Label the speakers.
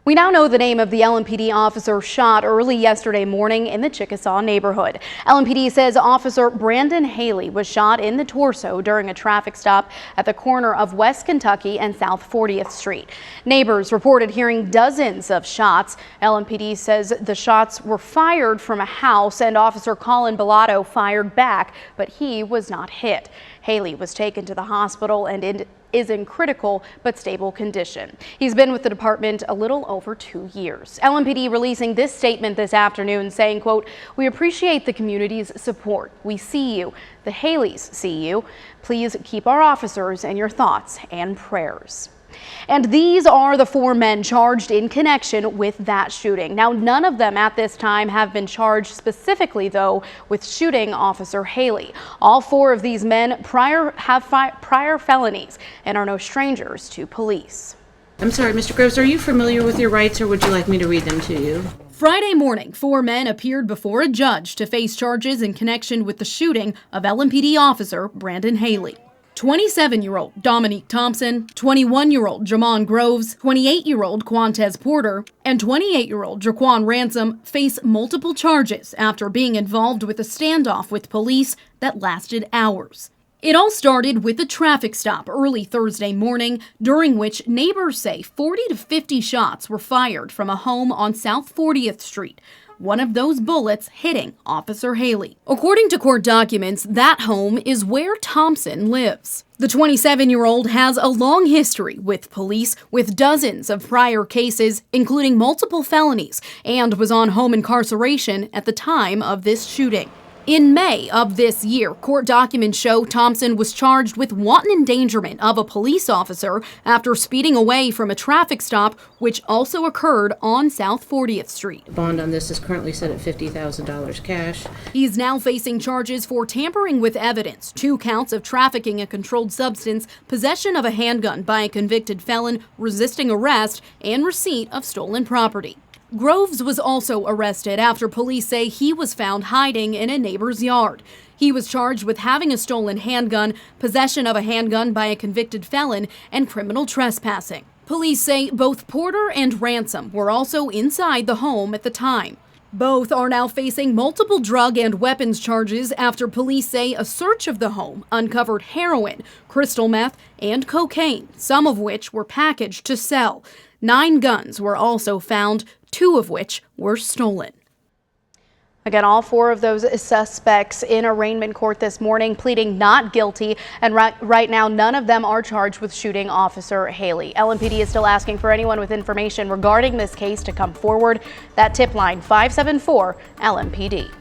Speaker 1: We now know the name of the LMPD officer shot early yesterday morning in the Chickasaw neighborhood. LMPD says Officer Brandon Haley was shot in the torso during a traffic stop at the corner of West Kentucky and South 40th Street. Neighbors reported hearing dozens of shots. LMPD says the shots were fired from a house and Officer Colin Bellato fired back, but he was not hit. Haley was taken to the hospital and is in critical but stable condition. He's been with the department a little over 2 years. LMPD releasing this statement this afternoon saying, quote, "We appreciate the community's support. We see you. The Haleys see you. Please keep our officers in your thoughts and prayers." And these are the 4 men charged in connection with that shooting. Now, none of them at this time have been charged specifically, though, with shooting Officer Haley. All 4 of these men have prior felonies and are no strangers to police.
Speaker 2: I'm sorry, Mr. Groves, are you familiar with your rights or would you like me to read them to you?
Speaker 1: Friday morning, 4 men appeared before a judge to face charges in connection with the shooting of LMPD officer Brandon Haley. 27-year-old Dominique Thompson, 21-year-old Jemond Groves, 28-year-old Quantez Porter, and 28-year-old Jacquan Ransom face multiple charges after being involved with a standoff with police that lasted hours. It all started with a traffic stop early Thursday morning, during which neighbors say 40 to 50 shots were fired from a home on South 40th Street. One of those bullets hitting Officer Haley. According to court documents, that home is where Thompson lives. The 27-year-old has a long history with police, with dozens of prior cases, including multiple felonies, and was on home incarceration at the time of this shooting. In May of this year, court documents show Thompson was charged with wanton endangerment of a police officer after speeding away from a traffic stop, which also occurred on South 40th Street.
Speaker 2: The bond on this is currently set at $50,000 cash.
Speaker 1: He's now facing charges for tampering with evidence, 2 counts of trafficking a controlled substance, possession of a handgun by a convicted felon, resisting arrest, and receipt of stolen property. Groves was also arrested after police say he was found hiding in a neighbor's yard. He was charged with having a stolen handgun, possession of a handgun by a convicted felon, and criminal trespassing. Police say both Porter and Ransom were also inside the home at the time. Both are now facing multiple drug and weapons charges after police say a search of the home uncovered heroin, crystal meth, and cocaine, some of which were packaged to sell. 9 guns were also found, 2 of which were stolen. Again, all 4 of those suspects in arraignment court this morning pleading not guilty, and right now none of them are charged with shooting Officer Haley. LMPD is still asking for anyone with information regarding this case to come forward. That tip line 574 LMPD.